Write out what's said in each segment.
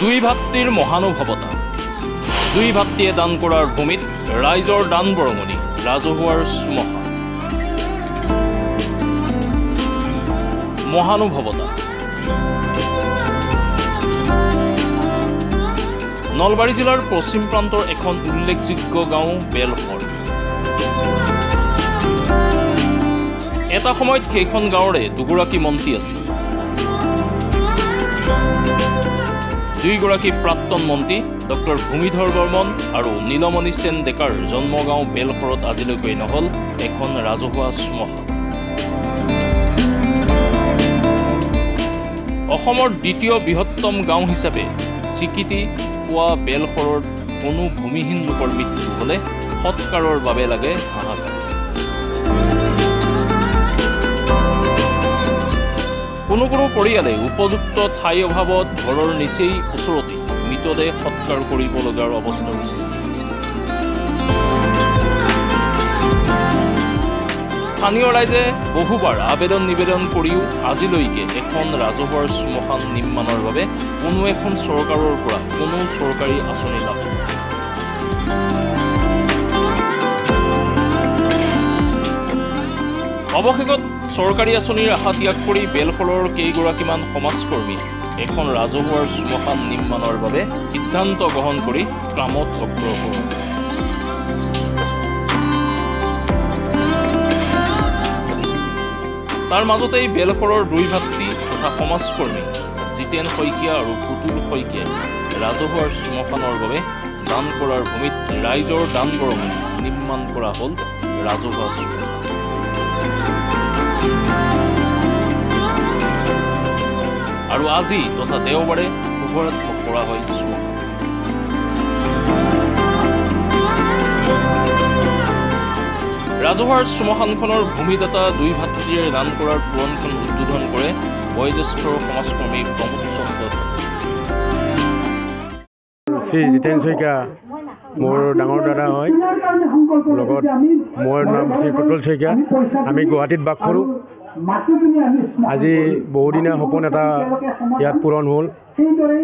দুই ভাতৃৰ মহানুভৱতা। দুই ভাতৃয়ে দান কৰাৰ ভূমিত ৰাইজৰ দান বৰঙণি, ৰাজহুৱাৰ চুমহা। মহানুভৱতা। নলবাৰী জিলাৰ পশ্চিম প্ৰান্তৰ এখন উল্লেখযোগ্য গাঁও বেলশৰ। এটা সময়ত সেইখন গাঁৱৰে দুগৰাকী মন্ত্ৰী আছিল। দুইগৰাকী প্ৰাক্তন মন্ত্ৰী ডক্টৰ ভূমিধৰ বৰ্মন আৰু নীলমণি সেন ডেকাৰ জন্মগাঁও বেলশৰত আজিলৈকে নহল এখন ৰাজহুৱা চুমহা। অসমৰ দ্বিতীয় বৃহত্তম গাঁও হিচাপে স্বীকৃতি পোৱা বেলশৰৰ কোনো ভূমিহীন লোকৰ মৃত্যু হ'লে সৎকাৰৰ বাবে লাগে হাহাকাৰ। কোনো পৰিয়ালে উপযুক্ত ঠাই অভাৱত ঘৰৰ নিচেই ওচৰতে মৃতদেহ সৎকাৰ কৰিব লগাৰ অৱস্থাৰ সৃষ্টি হৈছে। স্থানীয় ৰাইজে বহুবাৰ আবেদন নিবেদন কৰিও আজিলৈকে এখন ৰাজহুৱাৰ শ্মশান নিৰ্মাণৰ বাবে কোনো এখন চৰকাৰৰ পৰা কোনো চৰকাৰী আঁচনি লাভ কৰা নাই। অৱশেষত চৰকাৰী আঁচনিৰ আশা ত্যাগ কৰি বেলশৰৰ কেইগৰাকীমান সমাজকৰ্মীয়ে এখন ৰাজহুৱাৰ শ্মশান নিৰ্মাণৰ বাবে সিদ্ধান্ত গ্ৰহণ কৰি কামত অগ্ৰসৰ হ'ল। তাৰ মাজতেই বেলশৰৰ দুই ভাতৃ তথা সমাজকৰ্মী জিতেন শইকীয়া আৰু পুতুল শইকীয়াই ৰাজহুৱাৰ শ্মশানৰ বাবে দান কৰাৰ ভূমিত ৰাইজৰ দান বৰঙণি নিৰ্মাণ কৰা হ'ল ৰাজহুৱা শ্মশান। আৰু আজি তথা দেওবাৰে শুভৰাত্মক কৰা হয় শ্মশান। ৰাজহুৱাৰ শ্মশানখনৰ ভূমিদাতা দুই ভাতৃয়ে দান কৰাৰ পূৰণখন উদ্বোধন কৰে বয়োজ্যেষ্ঠ সমাজকৰ্মী প্ৰমোদ চন্দ্ৰ। শ্ৰী জিতেন শইকীয়া মোৰ ডাঙৰ দাদা হয়, লগত মোৰ নাম শ্ৰী পুতুল শইকীয়া। আমি গুৱাহাটীত বাস কৰোঁ। আজি বহুদিনীয়া সপোন এটা ইয়াত পূৰণ হ'ল।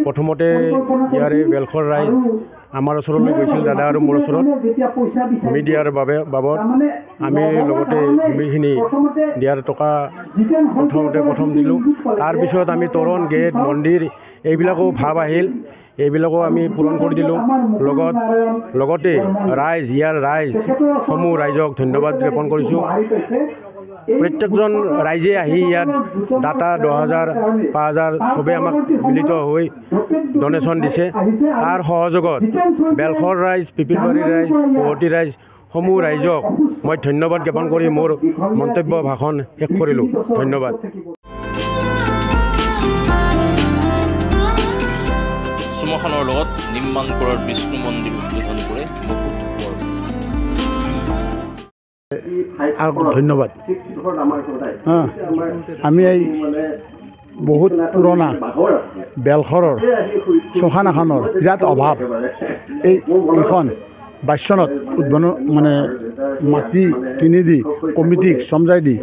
প্ৰথমতে ইয়াৰে বেলশৰ ৰাইজ আমাৰ ওচৰলৈ গৈছিল, দাদা আৰু মোৰ ওচৰত ভূমি দিয়াৰ বাবদ আমি লগতে ভূমিখিনি দিয়াৰ টকা প্ৰথম দিলোঁ। তাৰপিছত আমি তৰণ গেট মন্দিৰ এইবিলাকো ভাৱ আহিল, এইবিলাকো আমি পূৰণ কৰি দিলোঁ। লগতে ইয়াৰ সমূহ ৰাইজক ধন্যবাদ জ্ঞাপন কৰিছোঁ। প্ৰত্যেকজন ৰাইজে আহি ইয়াত দাতা 10,000 5,000 চবেই আমাক মিলিত হৈ ডনেশ্যন দিছে। তাৰ সহযোগত বেলশৰ ৰাইজ, পিপিলবাৰীৰ ৰাইজ, গুৱাহাটী ৰাইজ সমূহ ৰাইজক মই ধন্যবাদ জ্ঞাপন কৰি মোৰ মন্তব্য ভাষণ শেষ কৰিলোঁ। ধন্যবাদ। শ্মশানৰ লগত নিৰ্মাণ কৰাৰ বিষ্ণু মন্দিৰ উদ্বোধন কৰে মুকুট বৰমন। ধন্যবাদ। আমি এই বহুত পুৰণা বেলশৰৰ শ্মশান এখনৰ বিৰাট অভাৱ। এইখন 22 চনত উদ্বোধন মাটি কিনি দি কমিটিক চমজাই দি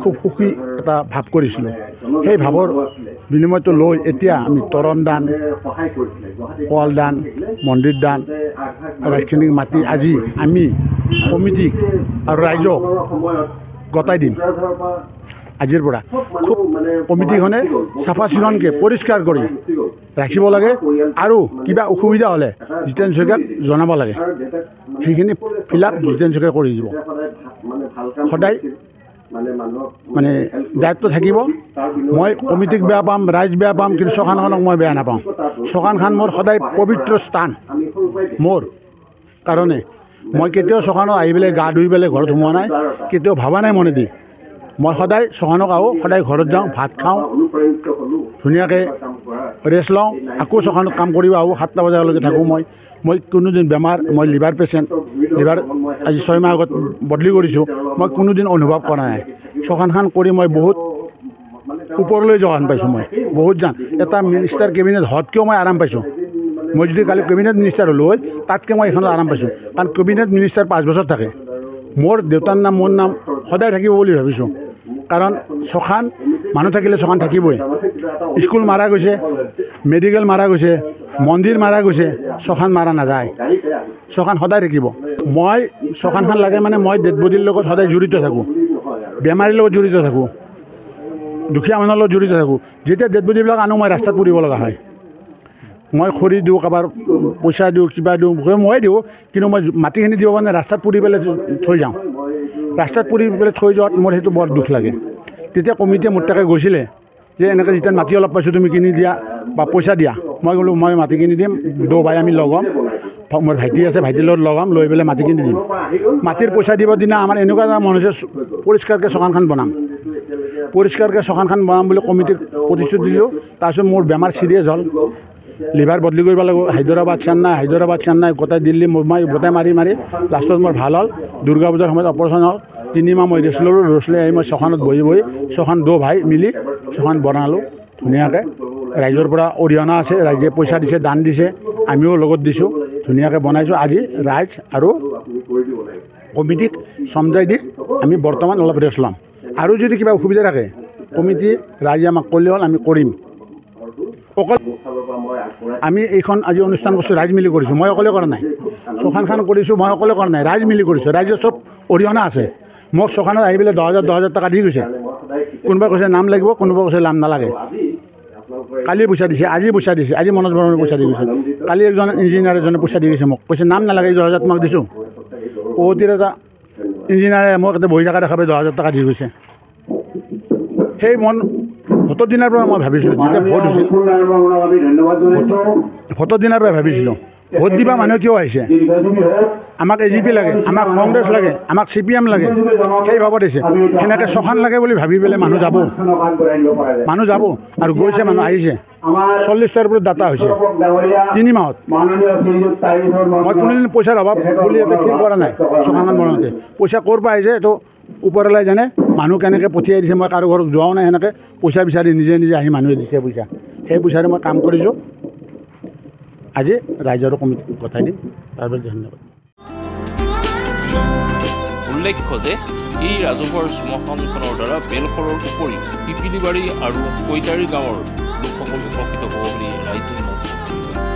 খুব সুখী এটা ভাৱ কৰিছিলোঁ। সেই ভাৱৰ বিনিময়টো লৈ এতিয়া আমি তৰণ দান, কল দান, মন্দিৰ দান, ৰাইজখিনিক মাতি আজি আমি কমিটিক আৰু ৰাইজক গতাই দিম। আজিৰ পৰা খুব কমিটিখনে চাফা চিকুণকৈ পৰিষ্কাৰ কৰি ৰাখিব লাগে আৰু কিবা অসুবিধা হ'লে জিতেন শইকীয়াক জনাব লাগে। সেইখিনি ফিল আপ জিতেন শইকীয়াই কৰি দিব। সদায় দায়িত্ব থাকিব। মই কমিটিক বেয়া পাম, ৰাইজ বেয়া পাম, কিন্তু শ্মশানখনক মই বেয়া নাপাওঁ। শ্মশানখন মোৰ সদায় পবিত্ৰ স্থান মোৰ কাৰণে। মই কেতিয়াও শ্মশানত আহি পেলাই গা ধুই পেলাই ঘৰত সোমোৱা নাই, কেতিয়াও ভবা নাই মনে দি। মই সদায় শ্মশানক আহোঁ, সদায় ঘৰত যাওঁ, ভাত খাওঁ, ধুনীয়াকৈ ৰেষ্ট লওঁ, আকৌ শ্মশানত কাম কৰিব আহোঁ। 7টা বজালৈকে থাকোঁ। মই কোনোদিন বেমাৰ, মই লিভাৰ পেচেণ্ট, লিভাৰ আজি 6 মাহ আগত বদলি কৰিছোঁ। মই কোনোদিন অনুভৱ কৰা নাই। শ্মশানখন কৰি মই বহুত ওপৰলৈ যোৱা পাইছোঁ। মই বহুত এটা মিনিষ্টাৰ কেবিনেট হতকৈও মই আৰাম পাইছোঁ। মই যদি কালি কেবিনেট মিনিষ্টাৰ হ'লোঁ হয়, তাতকৈ মই এইখনত আৰাম পাইছোঁ। কাৰণ কেবিনেট মিনিষ্টাৰ 5 বছৰ থাকে। মোৰ দেউতাৰ নাম, মোৰ নাম সদায় থাকিব বুলি ভাবিছোঁ। কাৰণ শ্মশান মানুহ থাকিলে শ্মশান থাকিবই স্কুল মাৰা গৈছে মেডিকেল মাৰা গৈছে মন্দিৰ মাৰা গৈছে শ্মশান মাৰা নাযায় শ্মশান সদায় থাকিব মই শ্মশানখন লাগে মানে মই ডেড বডিৰ লগত সদায় জড়িত থাকোঁ বেমাৰীৰ লগত জড়িত থাকোঁ দুখীয়া মানুহৰ লগত জড়িত থাকোঁ যেতিয়া ডেড বডিবিলাক আনো মই ৰাস্তাত পুৰিব লগা হয় মই খৰি দিওঁ কাৰোবাৰ পইচা দিওঁ কিবা দিওঁ মই দিওঁ কিন্তু মই মাটিখিনি দিব কাৰণে ৰাস্তাত পুৰি পেলাই থৈ যাওঁ ৰাস্তাত পুৰি পেলাই থৈ যোৱাত মোৰ সেইটো বৰ দুখ লাগে তেতিয়া কমিটিয়ে মোৰ তাকে গৈছিলে যে এনেকৈ যেতিয়া মাটি অলপ পাইছোঁ তুমি কিনি দিয়া বা পইচা দিয়া মই ক'লোঁ মই মাটি কিনি দিম দৌ ভাই আমি লগাম মোৰ ভাইটি আছে ভাইটিৰ লগত লগাম লৈ পেলাই মাটি কিনি দিম মাটিৰ পইচা দিব দিনা আমাৰ এনেকুৱা এটা মন হৈছে পৰিষ্কাৰকৈ শ্মশানখন বনাম পৰিষ্কাৰকৈ শ্মশানখন বনাম বুলি কমিটিক প্ৰতিশ্ৰুতি দিলোঁ তাৰপিছত মোৰ বেমাৰ চিৰিয়াছ হ'ল লিভাৰ বদলি কৰিব লাগিব হায়দৰাবাদ চেন্নাই গোটেই দিল্লী মুম্বাই গোটেই মাৰি লাষ্টত মোৰ ভাল হ'ল দুৰ্গা পূজাৰ সময়ত অপাৰেশ্যন হ'ল 3 মাহ মই ৰেষ্ট ল'লোঁ ৰেষ্ট লৈ আহি মই শ্মশানত বহি শ্মশান দৌ ভাই মিলি শ্মশান বনালোঁ ধুনীয়াকৈ ৰাইজৰ পৰা অৰিহণা আছে ৰাইজে পইচা দিছে দান দিছে আমিও লগত দিছোঁ ধুনীয়াকৈ বনাইছোঁ আজি ৰাইজ আৰু কমিটিক সমজাই দি আমি বৰ্তমান অলপ ৰেষ্ট ল'ম আৰু যদি কিবা অসুবিধা থাকে কমিটি ৰাইজে আমাক ক'লে হ'ল আমি কৰিম অকল আমি এইখন আজি অনুষ্ঠান কৰিছোঁ ৰাইজ মিলি কৰিছোঁ মই অকলে কৰা নাই শ্মশানখন কৰিছোঁ মই অকলে কৰা নাই ৰাইজ মিলি কৰিছোঁ ৰাইজৰ চব অৰিহণা আছে মোক শ্মশানত আহি পেলাই 10,000 টকা দি গৈছে কোনোবাই কৈছে নাম লাগিব কোনোবাই কৈছে নাম নালাগে কালি পইচা দিছে আজি মনোজ বৰ্মনে পইচা দি গৈছে কালি এজন ইঞ্জিনিয়াৰ এজনে পইচা দি গৈছে মোক কৈছে নাম নালাগে 10,000 তোমাক দিছোঁ অতিৰ এটা ইঞ্জিনিয়াৰে মোক এটা বহি থকা দেখাবে 10,000 টকা দি গৈছে সেই মন ভোটৰ দিনাৰ পৰা মই ভাবিছিলোঁ যেতিয়া ভোট হৈছিল ভোটৰ দিনাৰ পৰা ভাবিছিলোঁ ভোট দিবা মানুহে কিয় আহিছে আমাক AGP লাগে আমাক কংগ্ৰেছ লাগে আমাক CPM লাগে সেই ভাবত দিছে সেনেকৈ শ্মশান লাগে বুলি ভাবি পেলাই মানুহ যাব আৰু গৈছে মানুহ আহিছে 40টাৰ ওপৰত ডাটা হৈছে 3 মাহত মই কোনোদিন পইচাৰ অভাৱ বুলি এটা ফিল কৰা নাই শ্মশানখন বনাওঁতে পইচা ক'ৰ পৰা আহিছে এইটো ওপৰলৈ জানে মানুহ কেনেকৈ পঠিয়াই দিছে মই কাৰো ঘৰত যোৱাও নাই সেনেকৈ পইচা বিচাৰি নিজে আহি মানুহে দিছে পইচা সেই পইচাৰে মই কাম কৰিছোঁ আজি ৰাইজৰ কমিটিক পঠাই দিম তাৰবাবে ধন্যবাদ উল্লেখ্য যে এই ৰাজহুৱাৰ শ্মশানখনৰ দ্বাৰা বেলশৰৰ উপৰিও পিপিলিবাৰী আৰু কৈতাৰী গাঁৱৰ লোকসকল উপকৃত হ'ব বুলি ৰাইজে মত ব্যক্ত কৰিছে।